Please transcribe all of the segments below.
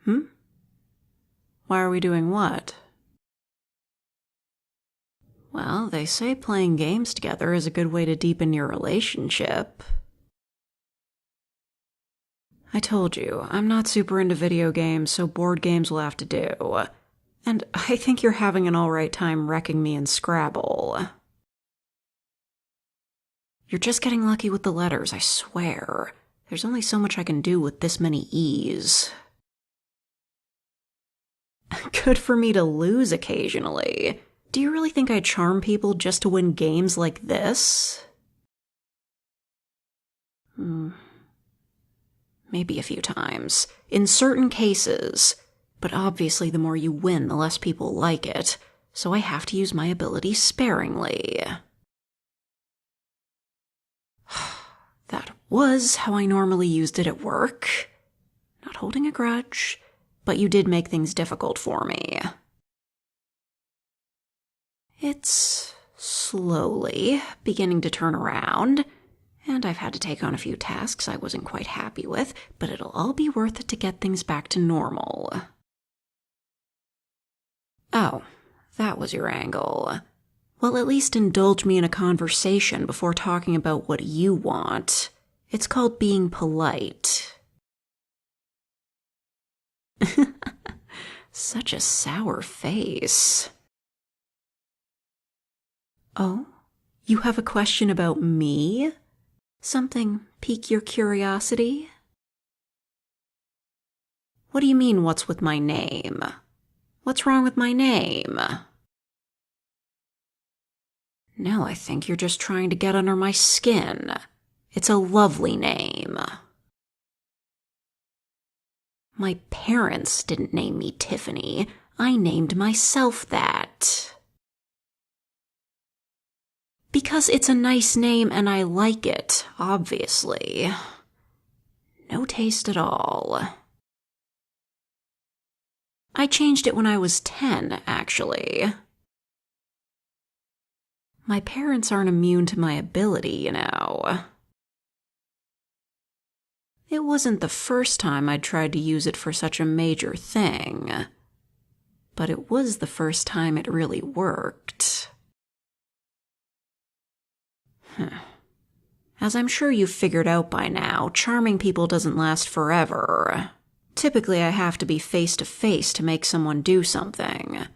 Why are we doing what? Well, they say playing games together is a good way to deepen your relationship. I told you, I'm not super into video games, so board games will have to do. And I think you're having an alright time wrecking me in Scrabble. You're just getting lucky with the letters, I swear. There's only so much I can do with this many E's. Good for me to lose occasionally. Do you really think I charm people just to win games like this? Maybe a few times. In certain cases. But obviously the more you win, the less people like it. So I have to use my ability sparingly. That was how I normally used it at work. Not holding a grudge, but you did make things difficult for me. It's slowly beginning to turn around, and I've had to take on a few tasks I wasn't quite happy with, but it'll all be worth it to get things back to normal. Oh, that was your angle. Well, at least indulge me in a conversation before talking about what you want. It's called being polite. Such a sour face. Oh, you have a question about me? Something pique your curiosity? What do you mean, what's with my name? What's wrong with my name? No, I think you're just trying to get under my skin. It's a lovely name. My parents didn't name me Tiffany. I named myself that. Because it's a nice name and I like it, obviously. No taste at all. I changed it when I was 10, actually. My parents aren't immune to my ability, you know. It wasn't the first time I'd tried to use it for such a major thing, but it was the first time it really worked. As I'm sure you've figured out by now, charming people doesn't last forever. Typically, I have to be face to face to make someone do something,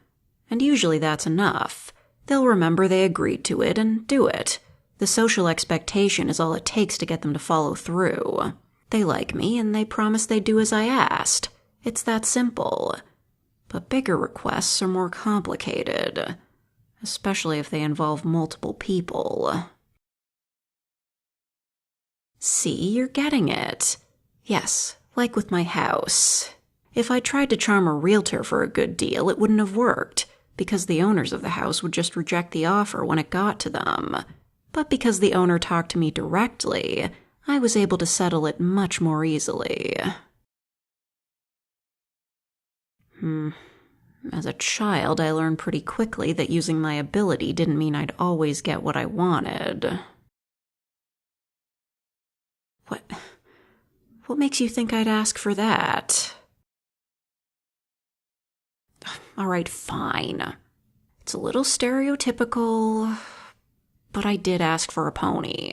and usually that's enough. They'll remember they agreed to it and do it. The social expectation is all it takes to get them to follow through. They like me and they promise they'd do as I asked. It's that simple. But bigger requests are more complicated, especially if they involve multiple people. See, you're getting it. Yes, like with my house. If I tried to charm a realtor for a good deal, it wouldn't have worked, because the owners of the house would just reject the offer when it got to them. But because the owner talked to me directly, I was able to settle it much more easily. As a child, I learned pretty quickly that using my ability didn't mean I'd always get what I wanted. What makes you think I'd ask for that? All right, fine. It's a little stereotypical, but I did ask for a pony.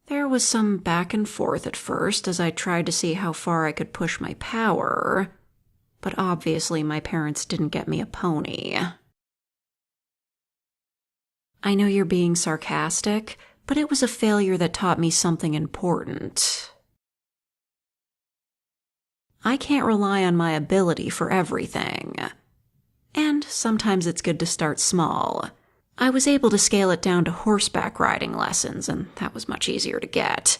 There was some back and forth at first as I tried to see how far I could push my power, but obviously my parents didn't get me a pony. I know you're being sarcastic, but it was a failure that taught me something important. I can't rely on my ability for everything. And sometimes it's good to start small. I was able to scale it down to horseback riding lessons, and that was much easier to get.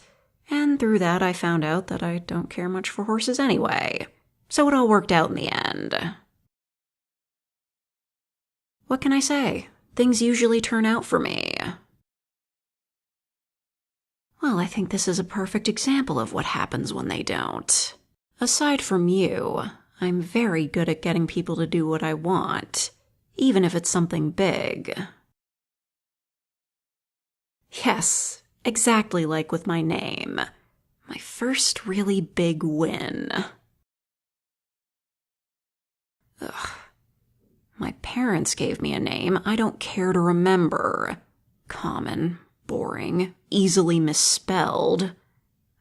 And through that, I found out that I don't care much for horses anyway. So it all worked out in the end. What can I say? Things usually turn out for me. Well, I think this is a perfect example of what happens when they don't. Aside from you, I'm very good at getting people to do what I want, even if it's something big. Yes, exactly like with my name. My first really big win. Ugh. My parents gave me a name I don't care to remember. Common, boring, easily misspelled.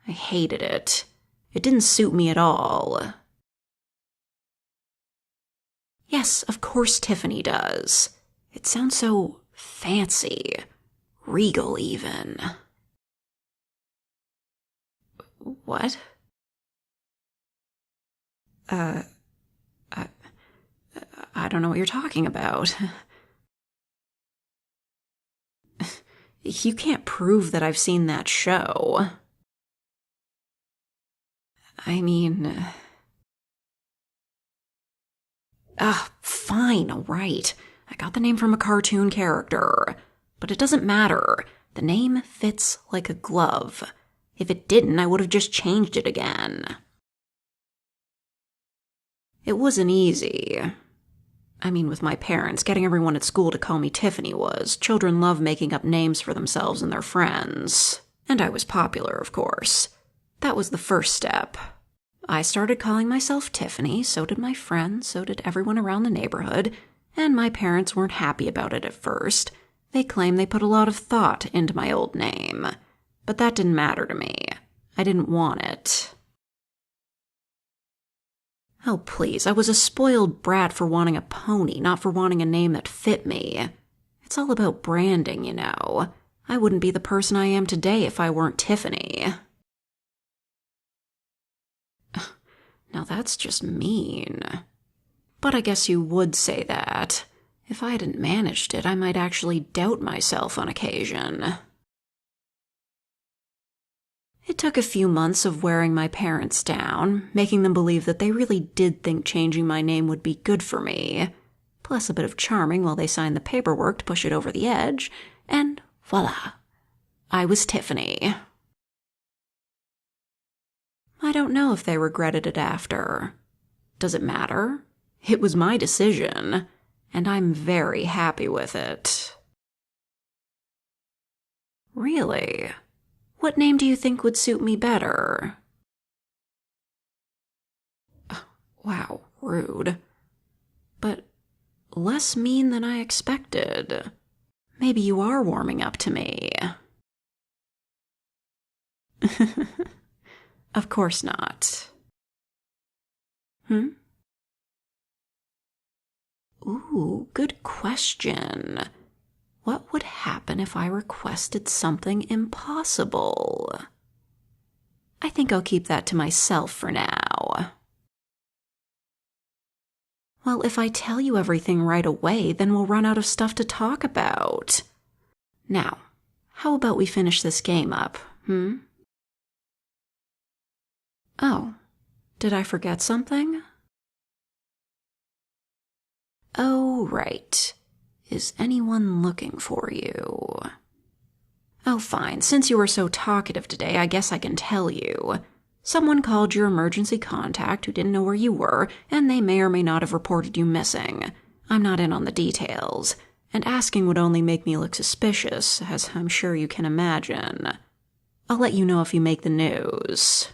I hated it. It didn't suit me at all. Yes, of course Tiffany does. It sounds so fancy. Regal, even. What? I don't know what you're talking about. You can't prove that I've seen that show. I mean... fine, all right. I got the name from a cartoon character. But it doesn't matter. The name fits like a glove. If it didn't, I would have just changed it again. It wasn't easy. I mean, with my parents, getting everyone at school to call me Tiffany was. Children love making up names for themselves and their friends. And I was popular, of course. That was the first step. I started calling myself Tiffany, so did my friends, so did everyone around the neighborhood, and my parents weren't happy about it at first. They claimed they put a lot of thought into my old name. But that didn't matter to me. I didn't want it. Oh, please, I was a spoiled brat for wanting a pony, not for wanting a name that fit me. It's all about branding, you know. I wouldn't be the person I am today if I weren't Tiffany. Now that's just mean. But I guess you would say that. If I hadn't managed it, I might actually doubt myself on occasion. It took a few months of wearing my parents down, making them believe that they really did think changing my name would be good for me, plus a bit of charming while they signed the paperwork to push it over the edge, and voila, I was Tiffany. I don't know if they regretted it after. Does it matter? It was my decision, and I'm very happy with it. Really? What name do you think would suit me better? Wow, rude. But less mean than I expected. Maybe you are warming up to me. Of course not. Ooh, good question. What would happen if I requested something impossible? I think I'll keep that to myself for now. Well, if I tell you everything right away, then we'll run out of stuff to talk about. Now, how about we finish this game up, Oh, did I forget something? Oh, right. Is anyone looking for you? Oh, fine. Since you were so talkative today, I guess I can tell you. Someone called your emergency contact who didn't know where you were, and they may or may not have reported you missing. I'm not in on the details, and asking would only make me look suspicious, as I'm sure you can imagine. I'll let you know if you make the news.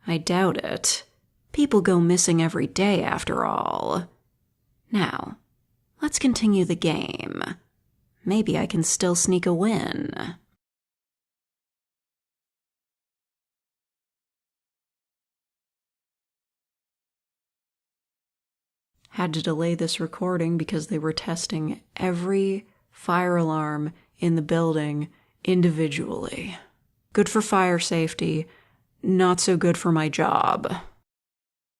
I doubt it. People go missing every day, after all. Now, let's continue the game. Maybe I can still sneak a win. Had to delay this recording because they were testing every fire alarm in the building individually. Good for fire safety, not so good for my job.